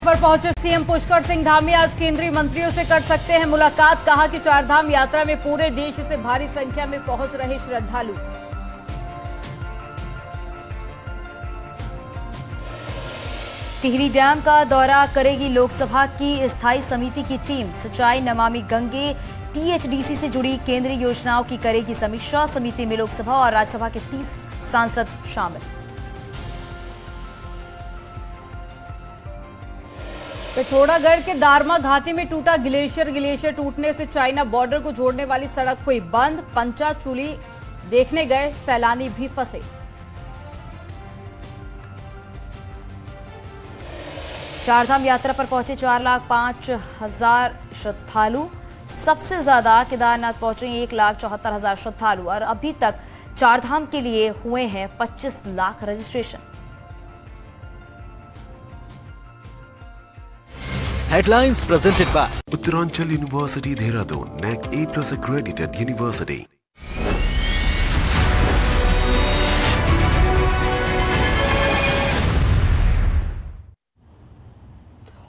पर पहुंचे सीएम पुष्कर सिंह धामी आज केंद्रीय मंत्रियों से कर सकते हैं मुलाकात। कहा कि चारधाम यात्रा में पूरे देश से भारी संख्या में पहुंच रहे श्रद्धालु। टिहरी डैम का दौरा करेगी लोकसभा की स्थायी समिति की टीम। सिंचाई नमामि गंगे टीएचडीसी से जुड़ी केंद्रीय योजनाओं की करेगी समीक्षा। समिति में लोकसभा और राज्यसभा के 30 सांसद शामिल। पिथौरागढ़ के दारमा घाटी में टूटा ग्लेशियर टूटने से चाइना बॉर्डर को जोड़ने वाली सड़क हुई बंद। पंचाचूली देखने गए सैलानी भी फंसे। चारधाम यात्रा पर पहुंचे 4,05,000 श्रद्धालु। सबसे ज्यादा केदारनाथ पहुंचे 1,74,000 श्रद्धालु और अभी तक चारधाम के लिए हुए हैं 25 lakh registration. Headlines presented by Uttaranchal University, Dehradun, NAC A+ accredited university.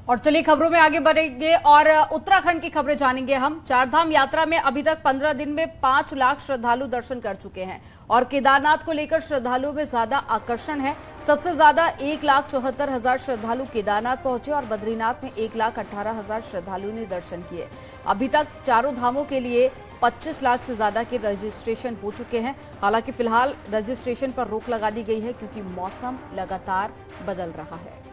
और चलिए खबरों में आगे बढ़ेंगे और उत्तराखंड की खबरें जानेंगे हम। चारधाम यात्रा में अभी तक 15 दिन में 5 लाख श्रद्धालु दर्शन कर चुके हैं और केदारनाथ को लेकर श्रद्धालुओं में ज्यादा आकर्षण है। सबसे ज्यादा 1,74,000 श्रद्धालु केदारनाथ पहुंचे और बद्रीनाथ में 1,18,000 श्रद्धालुओं ने दर्शन किए। अभी तक चारों धामों के लिए 25 लाख से ज्यादा के रजिस्ट्रेशन हो चुके हैं। हालांकि फिलहाल रजिस्ट्रेशन पर रोक लगा दी गई है क्योंकि मौसम लगातार बदल रहा है।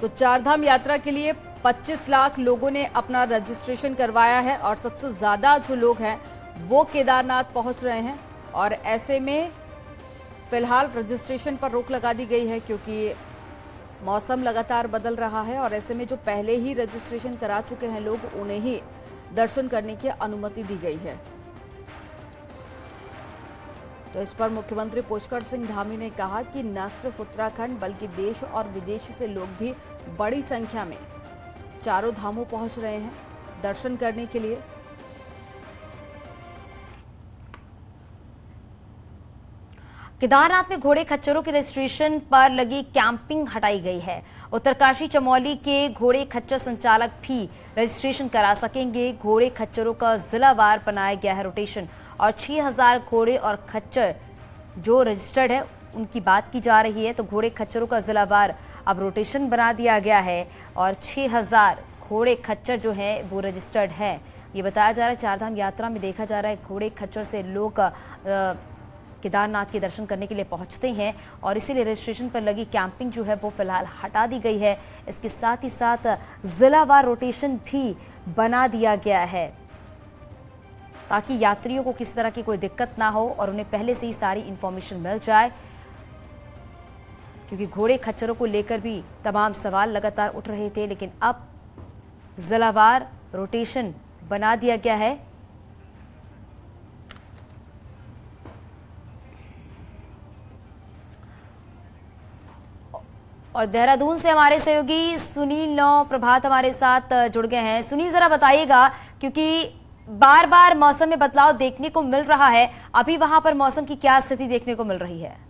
तो चारधाम यात्रा के लिए 25 लाख लोगों ने अपना रजिस्ट्रेशन करवाया है और सबसे ज्यादा जो लोग हैं वो केदारनाथ पहुंच रहे हैं और ऐसे में फिलहाल रजिस्ट्रेशन पर रोक लगा दी गई है क्योंकि मौसम लगातार बदल रहा है और ऐसे में जो पहले ही रजिस्ट्रेशन करा चुके हैं लोग उन्हें ही दर्शन करने की अनुमति दी गई है। तो इस पर मुख्यमंत्री पुष्कर सिंह धामी ने कहा कि न सिर्फ उत्तराखंड बल्कि देश और विदेश से लोग भी बड़ी संख्या में चारों धामों पहुंच रहे हैं दर्शन करने के लिए। केदारनाथ में घोड़े खच्चरों के रजिस्ट्रेशन पर लगी कैंपिंग हटाई गई है। उत्तरकाशी चमोली के घोड़े खच्चर संचालक भी रजिस्ट्रेशन करा सकेंगे। घोड़े खच्चरों का जिलावार बनाया गया है रोटेशन और 6,000 घोड़े और खच्चर जो रजिस्टर्ड है उनकी बात की जा रही है। तो घोड़े खच्चरों का जिलावार अब रोटेशन बना दिया गया है और 6,000 घोड़े खच्चर जो हैं वो रजिस्टर्ड है। ये बताया जा रहा है चारधाम यात्रा में देखा जा रहा है घोड़े खच्चर से लोग केदारनाथ के दर्शन करने के लिए पहुंचते हैं और इसीलिए रजिस्ट्रेशन पर लगी कैंपिंग जो है वो फिलहाल हटा दी गई है। इसके साथ ही साथ जिलावार रोटेशन भी बना दिया गया है ताकि यात्रियों को किसी तरह की कोई दिक्कत ना हो और उन्हें पहले से ही सारी इंफॉर्मेशन मिल जाए क्योंकि घोड़े खच्चरों को लेकर भी तमाम सवाल लगातार उठ रहे थे। लेकिन अब जिलावार रोटेशन बना दिया गया है। और देहरादून से हमारे सहयोगी सुनील नौ प्रभात हमारे साथ जुड़ गए हैं। सुनील, जरा बताइएगा क्योंकि बार बार मौसम में बदलाव देखने को मिल रहा है, अभी वहां पर मौसम की क्या स्थिति देखने को मिल रही है?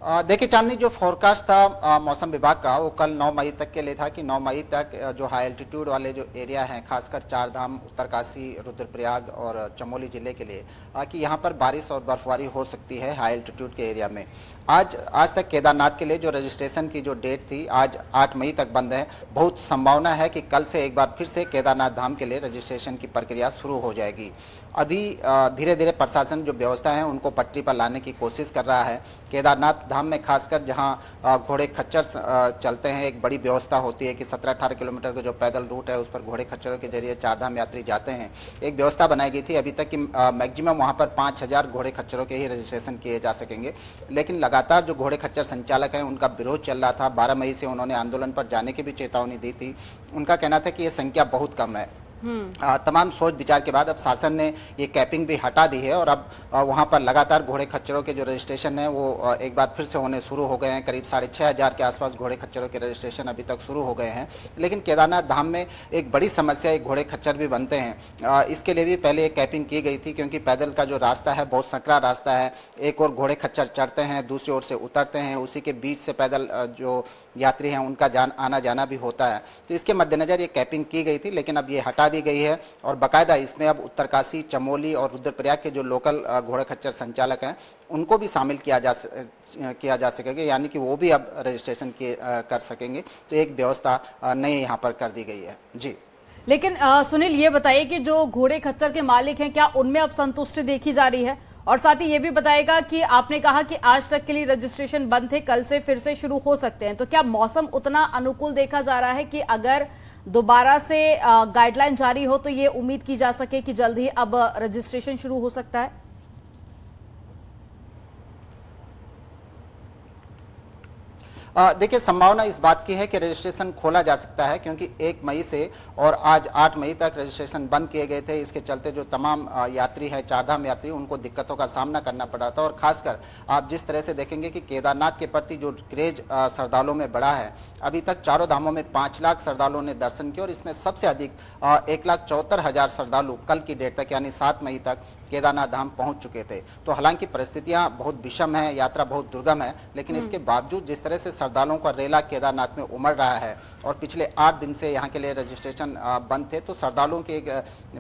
देखिए चांदनी, जो फोरकास्ट था मौसम विभाग का वो कल 9 मई तक के लिए था कि 9 मई तक जो हाई एल्टीट्यूड वाले जो एरिया हैं खासकर चारधाम, उत्तरकाशी, रुद्रप्रयाग और चमोली जिले के लिए कि यहाँ पर बारिश और बर्फबारी हो सकती है हाई एल्टीट्यूड के एरिया में। आज तक केदारनाथ के लिए जो रजिस्ट्रेशन की जो डेट थी आज 8 मई तक बंद है। बहुत संभावना है कि कल से एक बार फिर से केदारनाथ धाम के लिए रजिस्ट्रेशन की प्रक्रिया शुरू हो जाएगी। अभी धीरे धीरे प्रशासन जो व्यवस्था है उनको पटरी पर लाने की कोशिश कर रहा है। केदारनाथ धाम में खासकर जहां घोड़े खच्चर चलते हैं एक बड़ी व्यवस्था होती है कि 17-18 किलोमीटर का जो पैदल रूट है उस पर घोड़े खच्चरों के जरिए चारधाम यात्री जाते हैं। एक व्यवस्था बनाई गई थी अभी तक कि मैक्सिमम वहां पर 5,000 घोड़े खच्चरों के ही रजिस्ट्रेशन किए जा सकेंगे। लेकिन लगातार जो घोड़े खच्चर संचालक हैं उनका विरोध चल रहा था। 12 मई से उन्होंने आंदोलन पर जाने की भी चेतावनी दी थी। उनका कहना था कि ये संख्या बहुत कम है। तमाम सोच विचार के बाद अब शासन ने ये कैपिंग भी हटा दी है और अब वहां पर लगातार घोड़े खच्चरों के जो रजिस्ट्रेशन है वो एक बार फिर से होने शुरू हो गए हैं। करीब 6,500 के आसपास घोड़े खच्चरों के रजिस्ट्रेशन अभी तक शुरू हो गए हैं। लेकिन केदारनाथ धाम में एक बड़ी समस्या एक घोड़े खच्चर भी बनते हैं। इसके लिए भी पहले एक कैपिंग की गई थी, क्योंकि पैदल का जो रास्ता है बहुत संकरा रास्ता है। एक और घोड़े खच्चर चढ़ते हैं, दूसरी ओर से उतरते हैं, उसी के बीच से पैदल जो यात्री हैं उनका आना जाना भी होता है। तो इसके मद्देनजर ये कैपिंग की गई थी, लेकिन अब ये हटा दी गई है और बाकायदा इसमें अब उत्तरकाशी, चमोली और रुद्रप्रयाग के जो लोकल घोड़े खच्चर संचालक हैं उनको भी शामिल किया जा सकेगा, यानी कि वो भी अब रजिस्ट्रेशन कर सकेंगे। तो एक व्यवस्था नई यहाँ पर कर दी गई है जी। लेकिन सुनील, ये बताइए कि जो घोड़े खच्चर के मालिक हैं, क्या उनमें अब संतुष्टि देखी जा रही है? और साथ ही ये भी बताएगा कि आपने कहा कि आज तक के लिए रजिस्ट्रेशन बंद थे, कल से फिर से शुरू हो सकते हैं, तो क्या मौसम उतना अनुकूल देखा जा रहा है कि अगर दोबारा से गाइडलाइन जारी हो तो ये उम्मीद की जा सके कि जल्द ही अब रजिस्ट्रेशन शुरू हो सकता है? देखिए, संभावना इस बात की है कि रजिस्ट्रेशन खोला जा सकता है, क्योंकि 1 मई से और आज 8 मई तक रजिस्ट्रेशन बंद किए गए थे। इसके चलते जो तमाम यात्री हैं, चारधाम यात्री, उनको दिक्कतों का सामना करना पड़ा था। और खासकर आप जिस तरह से देखेंगे कि केदारनाथ के प्रति जो क्रेज श्रद्धालुओं में बढ़ा है, अभी तक चारों धामों में 5 लाख श्रद्धालुओं ने दर्शन किए और इसमें सबसे अधिक 1,74,000 श्रद्धालु कल की डेट तक यानी 7 मई तक केदारनाथ धाम पहुंच चुके थे। तो हालांकि परिस्थितियां बहुत विषम है, यात्रा बहुत दुर्गम है, लेकिन इसके बावजूद जिस तरह से श्रद्धालुओं का रेला केदारनाथ में उमड़ रहा है और पिछले 8 दिन से यहाँ के लिए रजिस्ट्रेशन बंद थे, तो श्रद्धालुओं की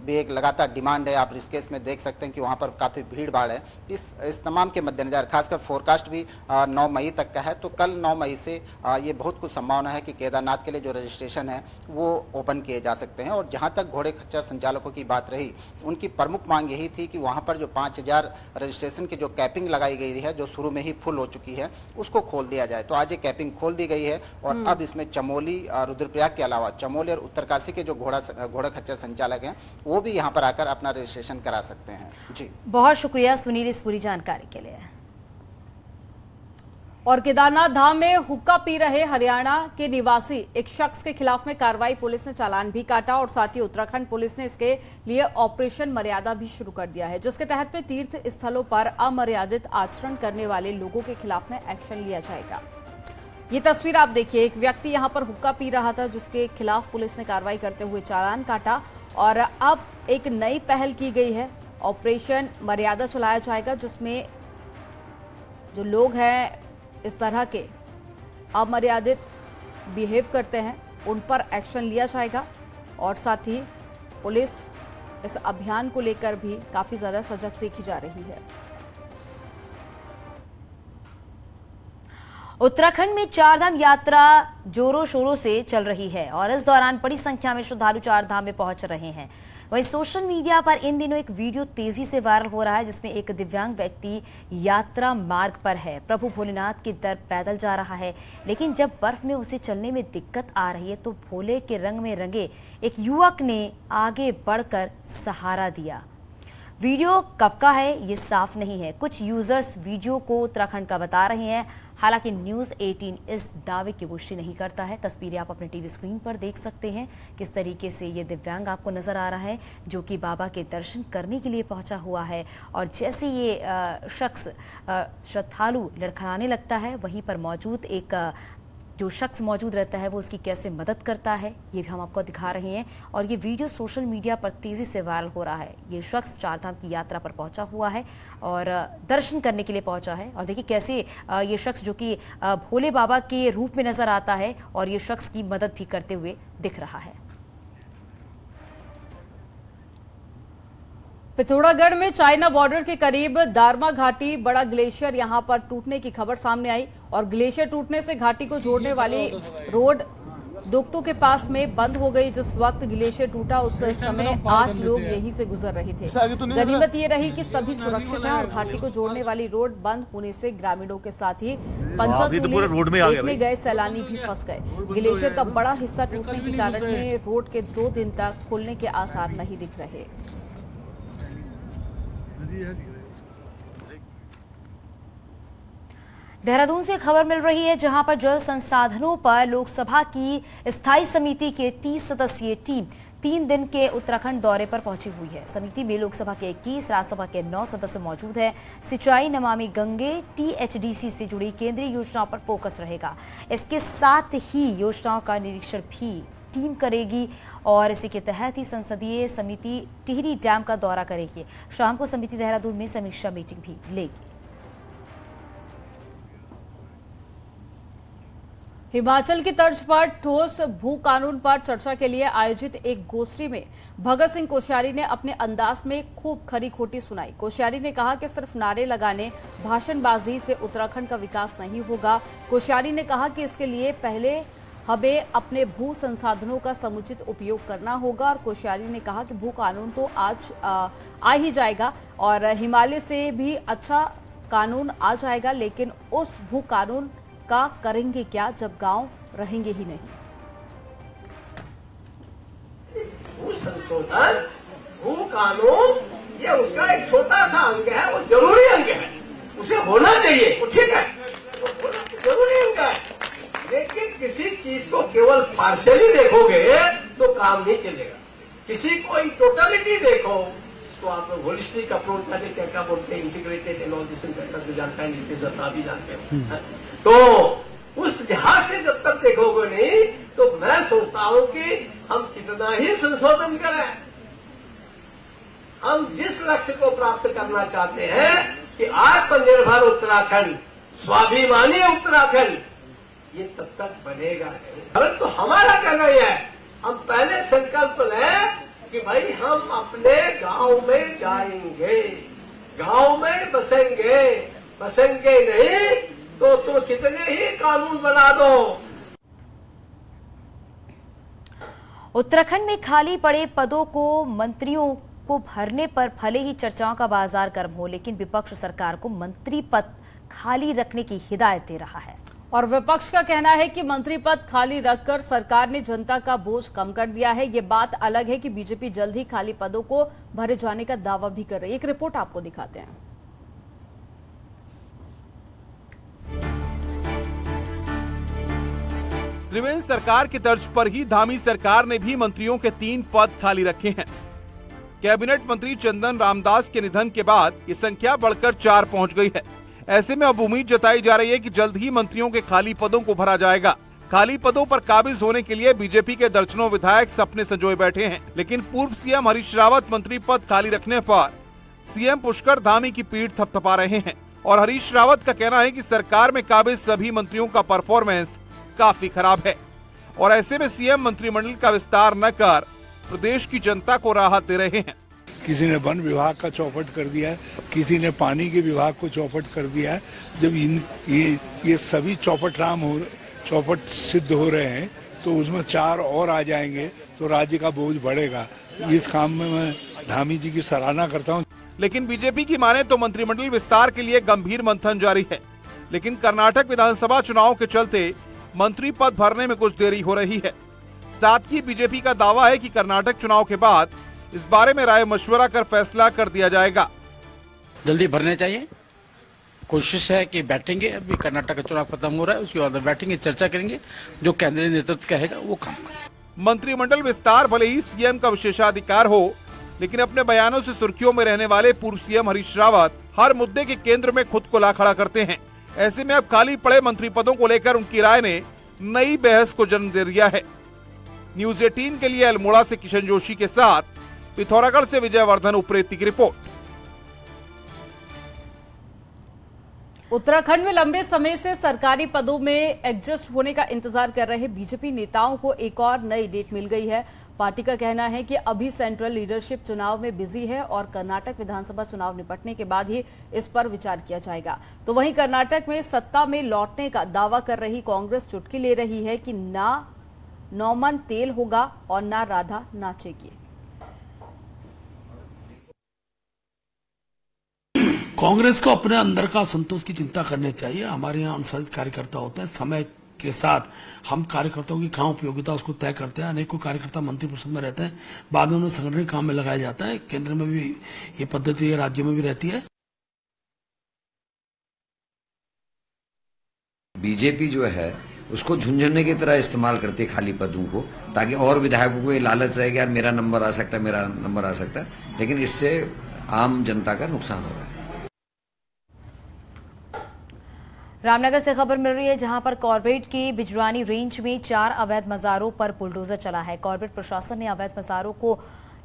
एक लगातार डिमांड है। आप ऋषिकेश में देख सकते हैं कि वहाँ पर काफ़ी भीड़ भाड़ है। इस तमाम के मद्देनजर खासकर फोरकास्ट भी 9 मई तक का है, तो कल 9 मई से ये बहुत कुछ संभावना है कि केदारनाथ के लिए जो रजिस्ट्रेशन है वो ओपन किए जा सकते हैं। और जहाँ तक घोड़े खच्चर संचालकों की बात रही, उनकी प्रमुख मांग यही थी कि वहाँ पर जो 5,000 रजिस्ट्रेशन की जो कैपिंग लगाई गई है, जो शुरू में ही फुल हो चुकी है, उसको खोल दिया जाए। तो आज ये कैपिंग खोल दी गई है और अब इसमें चमोली, रुद्रप्रयाग के अलावा चमोली और उत्तरकाशी के जो घोड़ा खच्चर संचालक हैं वो भी यहाँ पर आकर अपना रजिस्ट्रेशन करा सकते हैं जी। बहुत शुक्रिया सुनील इस पूरी जानकारी के लिए। और केदारनाथ धाम में हुक्का पी रहे हरियाणा के निवासी एक शख्स के खिलाफ में कार्रवाई, पुलिस ने चालान भी काटा और साथ ही उत्तराखंड पुलिस ने इसके लिए ऑपरेशन मर्यादा भी शुरू कर दिया है, जिसके तहत में तीर्थ स्थलों पर अमर्यादित आचरण करने वाले लोगों के खिलाफ में एक्शन लिया जाएगा। ये तस्वीर आप देखिए, एक व्यक्ति यहां पर हुक्का पी रहा था, जिसके खिलाफ पुलिस ने कार्रवाई करते हुए चालान काटा और अब एक नई पहल की गई है, ऑपरेशन मर्यादा चलाया जाएगा, जिसमें जो लोग हैं इस तरह के अमर्यादित बिहेव करते हैं उन पर एक्शन लिया जाएगा। और साथ ही पुलिस इस अभियान को लेकर भी काफी ज्यादा सजग देखी जा रही है। उत्तराखंड में चारधाम यात्रा जोरों शोरों से चल रही है और इस दौरान बड़ी संख्या में श्रद्धालु चारधाम में पहुंच रहे हैं। वहीं सोशल मीडिया पर इन दिनों एक वीडियो तेजी से वायरल हो रहा है, जिसमें एक दिव्यांग व्यक्ति यात्रा मार्ग पर है, प्रभु भोलेनाथ की दर पैदल जा रहा है, लेकिन जब बर्फ में उसे चलने में दिक्कत आ रही है तो भोले के रंग में रंगे एक युवक ने आगे बढ़कर सहारा दिया। वीडियो कब का है ये साफ नहीं है। कुछ यूजर्स वीडियो को उत्तराखंड का बता रहे हैं, हालांकि न्यूज़ 18 इस दावे की पुष्टि नहीं करता है। तस्वीरें आप अपने टीवी स्क्रीन पर देख सकते हैं किस तरीके से ये दिव्यांग आपको नजर आ रहा है, जो कि बाबा के दर्शन करने के लिए पहुंचा हुआ है। और जैसे ये शख्स श्रद्धालु लड़खड़ाने लगता है, वहीं पर मौजूद एक जो शख्स मौजूद रहता है वो उसकी कैसे मदद करता है, ये भी हम आपको दिखा रहे हैं। और ये वीडियो सोशल मीडिया पर तेजी से वायरल हो रहा है। ये शख्स चारधाम की यात्रा पर पहुंचा हुआ है और दर्शन करने के लिए पहुंचा है। और देखिए कैसे ये शख्स जो कि भोले बाबा के रूप में नजर आता है और ये शख्स की मदद भी करते हुए दिख रहा है। पिथौरागढ़ में चाइना बॉर्डर के करीब दारमा घाटी बड़ा ग्लेशियर यहां पर टूटने की खबर सामने आई और ग्लेशियर टूटने से घाटी को जोड़ने वाली रोड दोक्तो के पास में बंद हो गई। जिस वक्त ग्लेशियर टूटा उस समय 8 लोग यहीं से गुजर रहे थे। गनीमत ये रही कि सभी सुरक्षित हैं और घाटी को जोड़ने वाली रोड बंद होने से ग्रामीणों के साथ ही पंचचूली देखने गए सैलानी भी फंस गए। ग्लेशियर का बड़ा हिस्सा टूटने के कारण में रोड के 2 दिन तक खुलने के आसार नहीं दिख रहे। देहरादून से खबर मिल रही है, जहां पर जल संसाधनों पर लोकसभा की स्थायी समिति के 30 सदस्यीय टीम 3 दिन के उत्तराखंड दौरे पर पहुंची हुई है। समिति में लोकसभा के 21, राज्यसभा के 9 सदस्य मौजूद है। सिंचाई, नमामि गंगे, THDC से जुड़ी केंद्रीय योजनाओं पर फोकस रहेगा। इसके साथ ही योजनाओं का निरीक्षण भी टीम करेगी और इसी के तहत ही संसदीय समिति टिहरी डैम का दौरा करेगी। शाम को समिति देहरादून में समीक्षा मीटिंग भी लेगी। हिमाचल की तर्ज पर ठोस भू कानून पर चर्चा के लिए आयोजित एक गोष्ठी में भगत सिंह कोश्यारी ने अपने अंदाज में खूब खरी खोटी सुनाई। कोश्यारी ने कहा कि सिर्फ नारे लगाने, भाषणबाजी से उत्तराखंड का विकास नहीं होगा। कोश्यारी ने कहा कि इसके लिए पहले हमें अपने भू संसाधनों का समुचित उपयोग करना होगा और कोश्यारी ने कहा कि भू कानून तो आज आ ही जाएगा और हिमालय से भी अच्छा कानून आ जाएगा, लेकिन उस भू कानून का करेंगे क्या जब गांव रहेंगे ही नहीं। भू संशोधन, भू कानून, ये उसका एक छोटा सा अंग है, वो जरूरी अंग है, उसे होना चाहिए, वो ठीक है, वो जरूरी अंग है। लेकिन किसी चीज को केवल पार्शियली देखोगे तो काम नहीं चलेगा। किसी को इन टोटलिटी देखो, तो आप होलिस्टिक अप्रोच का क्या बोलते हैं, इंटीग्रेटेड एंड ऑल दिस जो जानता है नीति सत्ता भी जानते हैं। तो उस लिहाज से जब तक देखोगे नहीं तो मैं सोचता हूं कि हम कितना ही संशोधन करें, हम जिस लक्ष्य को प्राप्त करना चाहते हैं कि आत्मनिर्भर उत्तराखंड, स्वाभिमानी उत्तराखंड, ये तब तक बनेगा नहीं। परंतु हमारा कहना यह है, हम पहले संकल्प लें कि भाई हम अपने गांव में जाएंगे, गांव में बसेंगे नहीं तो कितने ही कानून बना दो। उत्तराखंड में खाली पड़े पदों को मंत्रियों को भरने पर भले ही चर्चाओं का बाजार गर्म हो, लेकिन विपक्ष सरकार को मंत्री पद खाली रखने की हिदायत दे रहा है। और विपक्ष का कहना है कि मंत्री पद खाली रखकर सरकार ने जनता का बोझ कम कर दिया है। ये बात अलग है कि बीजेपी जल्द ही खाली पदों को भरे जाने का दावा भी कर रही है। एक रिपोर्ट आपको दिखाते हैं। त्रिवेंद्र सरकार की तर्ज पर ही धामी सरकार ने भी मंत्रियों के 3 पद खाली रखे हैं। कैबिनेट मंत्री चंदन रामदास के निधन के बाद ये संख्या बढ़कर 4 पहुंच गई है। ऐसे में अब उम्मीद जताई जा रही है कि जल्द ही मंत्रियों के खाली पदों को भरा जाएगा। खाली पदों पर काबिज होने के लिए बीजेपी के दर्जनों विधायक सपने संजोए बैठे हैं, लेकिन पूर्व सीएम हरीश रावत मंत्री पद खाली रखने पर सीएम पुष्कर धामी की पीठ थपथपा रहे हैं और हरीश रावत का कहना है कि सरकार में काबिज सभी मंत्रियों का परफॉर्मेंस काफी खराब है और ऐसे में सीएम मंत्रिमंडल का विस्तार न कर प्रदेश की जनता को राहत दे रहे हैं। किसी ने वन विभाग का चौपट कर दिया है, किसी ने पानी के विभाग को चौपट कर दिया है। जब ये सभी चौपट सिद्ध हो रहे हैं तो उसमें 4 और आ जाएंगे तो राज्य का बोझ बढ़ेगा। इस काम में मैं धामी जी की सराहना करता हूं। लेकिन बीजेपी की माने तो मंत्रिमंडल विस्तार के लिए गंभीर मंथन जारी है, लेकिन कर्नाटक विधानसभा चुनाव के चलते मंत्री पद भरने में कुछ देरी हो रही है। साथ ही बीजेपी का दावा है कि कर्नाटक चुनाव के बाद इस बारे में राय मशवरा कर फैसला कर दिया जाएगा। जल्दी भरने चाहिए, कोशिश है कि बैठेंगे, अभी कर्नाटक का चुनाव खत्म हो रहा है, उसके बाद बैठेंगे, चर्चा करेंगे, जो केंद्रीय नेतृत्व कहेगा वो काम करेंगे। मंत्रिमंडल विस्तार भले ही सीएम का विशेषाधिकार हो, लेकिन अपने बयानों से सुर्खियों में रहने वाले पूर्व सीएम हरीश रावत हर मुद्दे के केंद्र में खुद को ला खड़ा करते हैं। ऐसे में अब खाली पड़े मंत्री पदों को लेकर उनकी राय ने नई बहस को जन्म दे दिया है। न्यूज 18 के लिए अल्मोड़ा से किशन जोशी के साथ पिथौरागढ़ से विजयवर्धन उप्रेती की रिपोर्ट। उत्तराखंड में लंबे समय से सरकारी पदों में एडजस्ट होने का इंतजार कर रहे बीजेपी नेताओं को एक और नई डेट मिल गई है। पार्टी का कहना है कि अभी सेंट्रल लीडरशिप चुनाव में बिजी है और कर्नाटक विधानसभा चुनाव निपटने के बाद ही इस पर विचार किया जाएगा। तो वहीं कर्नाटक में सत्ता में लौटने का दावा कर रही कांग्रेस चुटकी ले रही है कि ना नौमन तेल होगा और ना राधा नाचेगी। कांग्रेस को अपने अंदर का संतोष की चिंता करनी चाहिए। हमारे यहाँ अनुसारित कार्यकर्ता होते हैं, समय के साथ हम कार्यकर्ताओं की कहाँ उपयोगिता उसको तय करते हैं। अनेकों कार्यकर्ता मंत्रिपरिषद में रहते हैं, बाद में उन्हें संगठन काम में लगाया जाता है। केंद्र में भी ये पद्धति है, राज्यों में भी रहती है। बीजेपी जो है उसको झुंझुनने की तरह इस्तेमाल करती है खाली पदों को, ताकि और विधायकों को ये लालच रहे कि यार मेरा नंबर आ सकता है, मेरा नंबर आ सकता है, लेकिन इससे आम जनता का नुकसान हो रहा है। रामनगर से खबर मिल रही है, जहां पर कॉर्बेट की बिजरानी रेंज में 4 अवैध मज़ारों पर बुलडोजर चला है। कॉर्बेट प्रशासन ने अवैध मज़ारों को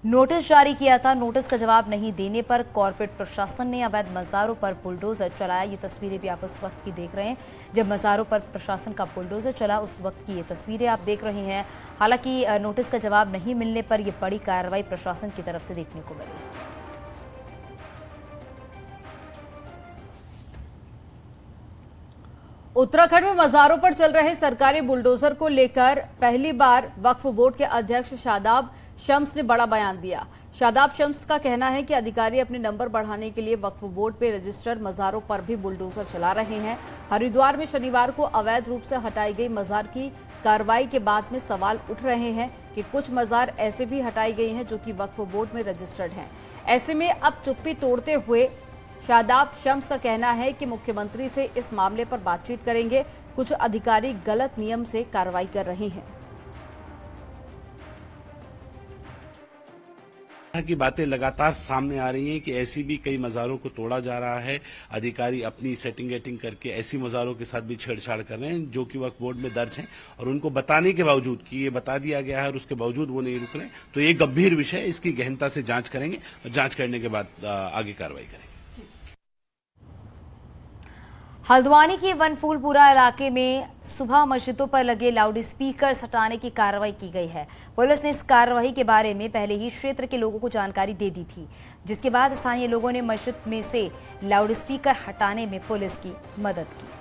नोटिस जारी किया था। नोटिस का जवाब नहीं देने पर कॉर्पोरेट प्रशासन ने अवैध मज़ारों पर बुलडोजर चलाया। ये तस्वीरें भी आप उस वक्त की देख रहे हैं जब मज़ारों पर प्रशासन का बुलडोजर चला, उस वक्त की ये तस्वीरें आप देख रहे हैं। हालांकि नोटिस का जवाब नहीं मिलने पर यह बड़ी कार्रवाई प्रशासन की तरफ से देखने को मिली। उत्तराखंड में मज़ारों पर चल रहे सरकारी बुलडोजर को लेकर पहली बार वक्फ बोर्ड के अध्यक्ष शादाब शम्स ने बड़ा बयान दिया। शादाब शम्स का कहना है कि अधिकारी अपने नंबर बढ़ाने के लिए वक्फ बोर्ड पे रजिस्टर्ड मज़ारों पर भी बुलडोजर चला रहे हैं। हरिद्वार में शनिवार को अवैध रूप से हटाई गई मज़ार की कार्रवाई के बाद में सवाल उठ रहे हैं कि कुछ मज़ार ऐसे भी हटाई गई हैं जो कि वक्फ बोर्ड में रजिस्टर्ड हैं। ऐसे में अब चुप्पी तोड़ते हुए शादाब शम्स का कहना है कि मुख्यमंत्री से इस मामले पर बातचीत करेंगे। कुछ अधिकारी गलत नियम से कार्रवाई कर रहे हैं। की बातें लगातार सामने आ रही हैं कि ऐसी भी कई मज़ारों को तोड़ा जा रहा है। अधिकारी अपनी सेटिंग वेटिंग करके ऐसी मज़ारों के साथ भी छेड़छाड़ कर रहे हैं जो कि वक्फ बोर्ड में दर्ज हैं, और उनको बताने के बावजूद कि ये बता दिया गया है और उसके बावजूद वो नहीं रुक रहे, तो ये गंभीर विषय है। इसकी गहनता से जांच करेंगे और जांच करने के बाद आगे कार्रवाई करेंगे। हल्द्वानी के वनफूलपुरा इलाके में सुबह मस्जिदों पर लगे लाउड स्पीकर हटाने की कार्रवाई की गई है। पुलिस ने इस कार्रवाई के बारे में पहले ही क्षेत्र के लोगों को जानकारी दे दी थी, जिसके बाद स्थानीय लोगों ने मस्जिद में से लाउड स्पीकर हटाने में पुलिस की मदद की।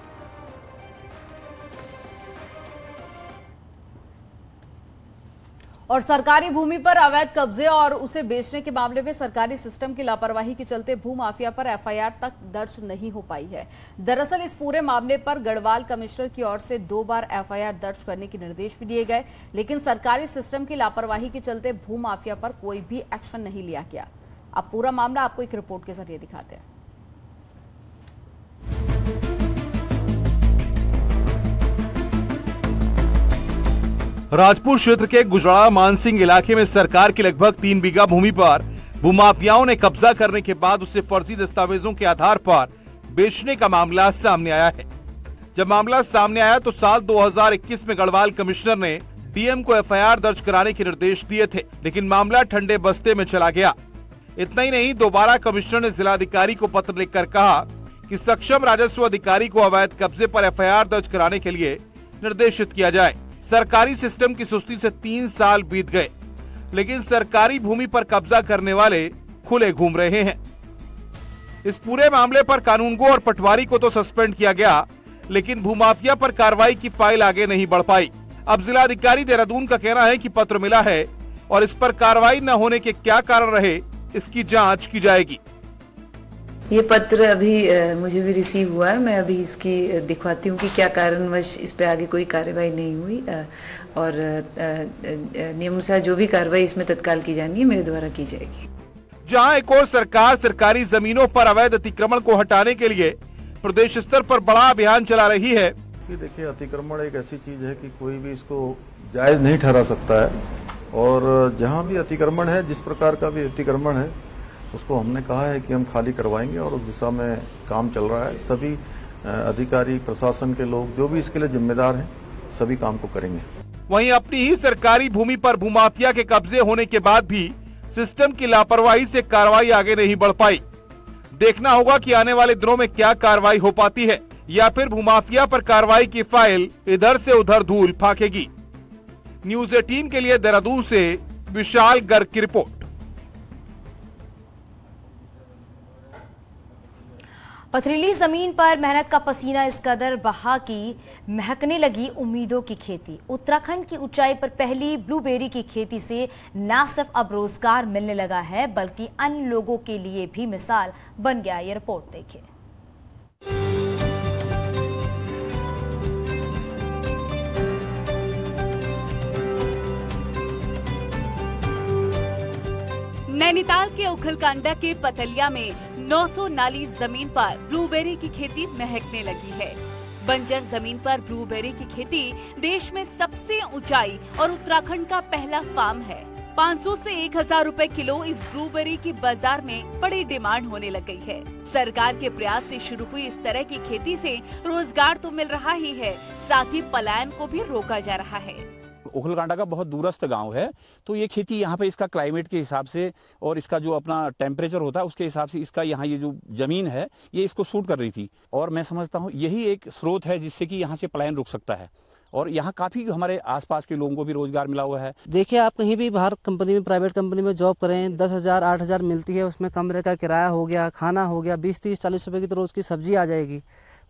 और सरकारी भूमि पर अवैध कब्जे और उसे बेचने के मामले में सरकारी सिस्टम की लापरवाही के चलते भूमाफिया पर एफआईआर तक दर्ज नहीं हो पाई है। दरअसल इस पूरे मामले पर गढ़वाल कमिश्नर की ओर से 2 बार एफआईआर दर्ज करने के निर्देश भी दिए गए, लेकिन सरकारी सिस्टम की लापरवाही के चलते भूमाफिया पर कोई भी एक्शन नहीं लिया गया। अब पूरा मामला आपको एक रिपोर्ट के जरिए दिखाते हैं। राजपुर क्षेत्र के गुजराड़ा मानसिंह इलाके में सरकार की लगभग 3 बीघा भूमि पर भूमाफियाओं ने कब्जा करने के बाद उसे फर्जी दस्तावेजों के आधार पर बेचने का मामला सामने आया है। जब मामला सामने आया तो साल 2021 में गढ़वाल कमिश्नर ने डीएम को एफआईआर दर्ज कराने के निर्देश दिए थे, लेकिन मामला ठंडे बस्ते में चला गया। इतना ही नहीं, दोबारा कमिश्नर ने जिलाधिकारी को पत्र लिखकर कहा कि सक्षम राजस्व अधिकारी को अवैध कब्जे पर एफआईआर दर्ज कराने के लिए निर्देशित किया जाए। सरकारी सिस्टम की सुस्ती से 3 साल बीत गए, लेकिन सरकारी भूमि पर कब्जा करने वाले खुले घूम रहे हैं। इस पूरे मामले पर कानूनगो और पटवारी को तो सस्पेंड किया गया, लेकिन भूमाफिया पर कार्रवाई की फाइल आगे नहीं बढ़ पाई। अब जिलाधिकारी देहरादून का कहना है कि पत्र मिला है और इस पर कार्रवाई न होने के क्या कारण रहे, इसकी जांच की जाएगी। ये पत्र अभी मुझे भी रिसीव हुआ है। मैं अभी इसकी दिखवाती हूँ कि क्या कारणवश इस पे आगे कोई कार्रवाई नहीं हुई, और नियमानुसार जो भी कार्रवाई इसमें तत्काल की जानी है मेरे द्वारा की जाएगी। जहां एक और सरकार सरकारी जमीनों पर अवैध अतिक्रमण को हटाने के लिए प्रदेश स्तर पर बड़ा अभियान चला रही है। देखिए, अतिक्रमण एक ऐसी चीज है कि कोई भी इसको जायज नहीं ठहरा सकता है, और जहाँ भी अतिक्रमण है, जिस प्रकार का भी अतिक्रमण है, उसको हमने कहा है कि हम खाली करवाएंगे और उस दिशा में काम चल रहा है। सभी अधिकारी, प्रशासन के लोग जो भी इसके लिए जिम्मेदार हैं, सभी काम को करेंगे। वहीं अपनी ही सरकारी भूमि पर भूमाफिया के कब्जे होने के बाद भी सिस्टम की लापरवाही से कार्रवाई आगे नहीं बढ़ पाई। देखना होगा कि आने वाले दिनों में क्या कार्रवाई हो पाती है, या फिर भूमाफिया पर कार्रवाई की फाइल इधर से उधर धूल फाकेगी। न्यूज़ 18 के लिए देहरादून से विशाल गर्ग की रिपोर्ट। पथरीली जमीन पर मेहनत का पसीना इस कदर बहा कि महकने लगी उम्मीदों की खेती। उत्तराखंड की ऊंचाई पर पहली ब्लूबेरी की खेती से न सिर्फ अब रोजगार मिलने लगा है, बल्कि अन्य लोगों के लिए भी मिसाल बन गया। ये रिपोर्ट देखिए। नैनीताल के उखलकांडा के पतलिया में 900 नाली जमीन पर ब्लूबेरी की खेती महकने लगी है। बंजर जमीन पर ब्लूबेरी की खेती देश में सबसे ऊंचाई और उत्तराखंड का पहला फार्म है। 500 से 1000 रुपए किलो इस ब्लूबेरी की बाजार में बड़ी डिमांड होने लग गई है। सरकार के प्रयास से शुरू हुई इस तरह की खेती से रोजगार तो मिल रहा ही है, साथ ही पलायन को भी रोका जा रहा है। ओखलकांडा का बहुत दूरस्थ गांव है, तो ये खेती यहाँ पे इसका क्लाइमेट के हिसाब से और इसका जो अपना टेम्परेचर होता है उसके हिसाब से इसका यहाँ ये जो जमीन है ये इसको सूट कर रही थी, और मैं समझता हूँ यही एक स्रोत है जिससे कि यहाँ से पलायन रुक सकता है, और यहाँ काफी हमारे आसपास के लोगों को भी रोजगार मिला हुआ है। देखिए, आप कहीं भी बाहर कंपनी में, प्राइवेट कंपनी में जॉब करें, 10,000 8,000 मिलती है, उसमें कमरे का किराया हो गया, खाना हो गया, 20 30 40 रुपए की तो रोज की सब्जी आ जाएगी।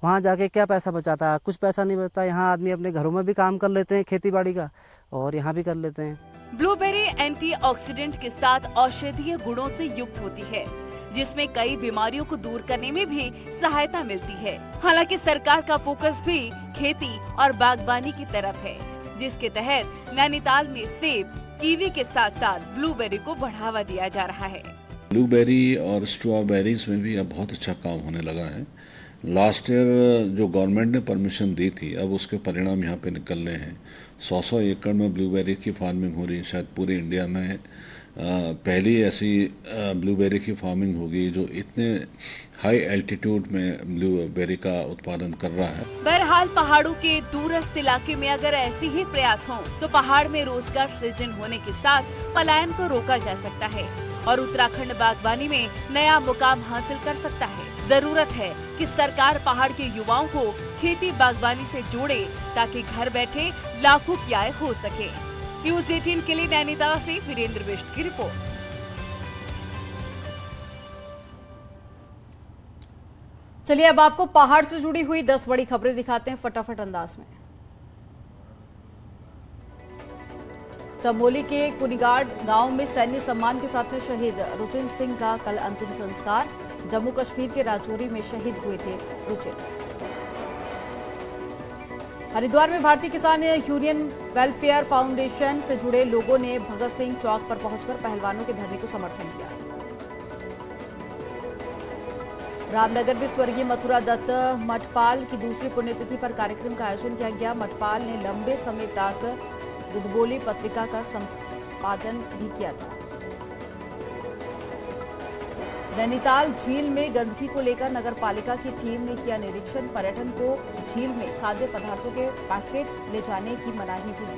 वहाँ जाके क्या पैसा बचाता है? कुछ पैसा नहीं बचता। यहाँ आदमी अपने घरों में भी काम कर लेते हैं खेती बाड़ी का, और यहाँ भी कर लेते हैं। ब्लूबेरी एंटीऑक्सीडेंट के साथ औषधीय गुणों से युक्त होती है, जिसमें कई बीमारियों को दूर करने में भी सहायता मिलती है। हालांकि सरकार का फोकस भी खेती और बागवानी की तरफ है, जिसके तहत नैनीताल में सेब, कीवी के साथ साथ ब्लूबेरी को बढ़ावा दिया जा रहा है। ब्लूबेरी और स्ट्रॉबेरीज में भी अब बहुत अच्छा काम होने लगा है। लास्ट ईयर जो गवर्नमेंट ने परमिशन दी थी, अब उसके परिणाम यहाँ पे निकल रहे हैं। 100 एकड़ में ब्लूबेरी की फार्मिंग हो रही है। शायद पूरे इंडिया में पहली ऐसी ब्लूबेरी की फार्मिंग होगी जो इतने हाई एल्टीट्यूड में ब्लूबेरी का उत्पादन कर रहा है। बहरहाल पहाड़ों के दूरस्थ इलाके में अगर ऐसे ही प्रयास हों तो पहाड़ में रोजगार सृजन होने के साथ पलायन को रोका जा सकता है और उत्तराखंड बागवानी में नया मुकाम हासिल कर सकता है। जरूरत है कि सरकार पहाड़ के युवाओं को खेती बागवानी से जोड़े ताकि घर बैठे लाखों की आय हो सके। न्यूज़ 18 के लिए नैनीताल से वीरेंद्र बिष्ट की रिपोर्ट। चलिए अब आपको पहाड़ से जुड़ी हुई 10 बड़ी खबरें दिखाते हैं फटाफट अंदाज में। चमोली के कुनिगाड़ गांव में सैन्य सम्मान के साथ में शहीद रुचिन सिंह का कल अंतिम संस्कार। जम्मू कश्मीर के राजौरी में शहीद हुए थे रुचिन। हरिद्वार में भारतीय किसान यूनियन वेलफेयर फाउंडेशन से जुड़े लोगों ने भगत सिंह चौक पर पहुंचकर पहलवानों के धरने को समर्थन दिया। रामनगर में स्वर्गीय मथुरा दत्त मठपाल की दूसरी पुण्यतिथि पर कार्यक्रम का आयोजन किया गया। मठपाल ने लंबे समय तक दुधबोली पत्रिका का संपादन भी किया था। नैनीताल झील में गंदगी को लेकर नगर पालिका की टीम ने किया निरीक्षण। पर्यटन को झील में खाद्य पदार्थों के पैकेट ले जाने की मनाही हुई।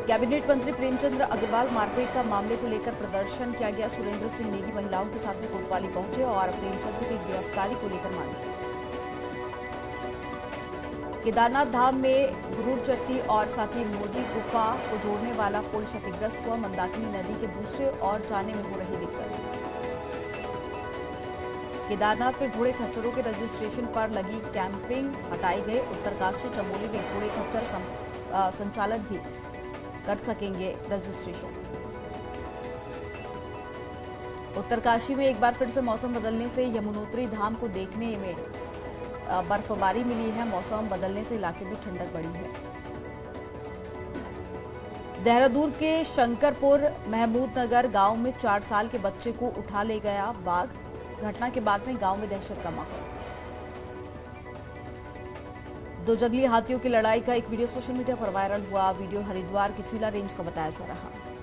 कैबिनेट मंत्री प्रेमचंद अग्रवाल मारपीट का मामले को लेकर प्रदर्शन किया गया। सुरेंद्र सिंह नेगी महिलाओं के साथ में कोतवाली पहुंचे और प्रेमचंद की गिरफ्तारी को लेकर मांगी। केदारनाथ धाम में गुरूर चट्टी और साथ ही मोदी गुफा को जोड़ने वाला पुल क्षतिग्रस्त हुआ। मंदाकिनी नदी के दूसरे ओर जाने में हो रही दिक्कत। केदारनाथ में घोड़े खच्चरों के रजिस्ट्रेशन पर लगी कैंपिंग हटाई गई। उत्तरकाशी चमोली में घोड़े खच्चर संचालक भी कर सकेंगे रजिस्ट्रेशन। उत्तरकाशी में एक बार फिर से मौसम बदलने से यमुनोत्री धाम को देखने में बर्फबारी मिली है। मौसम बदलने से इलाके में ठंडक बढ़ी है। देहरादून के शंकरपुर महमूदनगर गांव में 4 साल के बच्चे को उठा ले गया बाघ। घटना के बाद में गांव में दहशत का माहौल। 2 जंगली हाथियों की लड़ाई का एक वीडियो सोशल मीडिया पर वायरल हुआ। वीडियो हरिद्वार की चीला रेंज का बताया जा रहा है।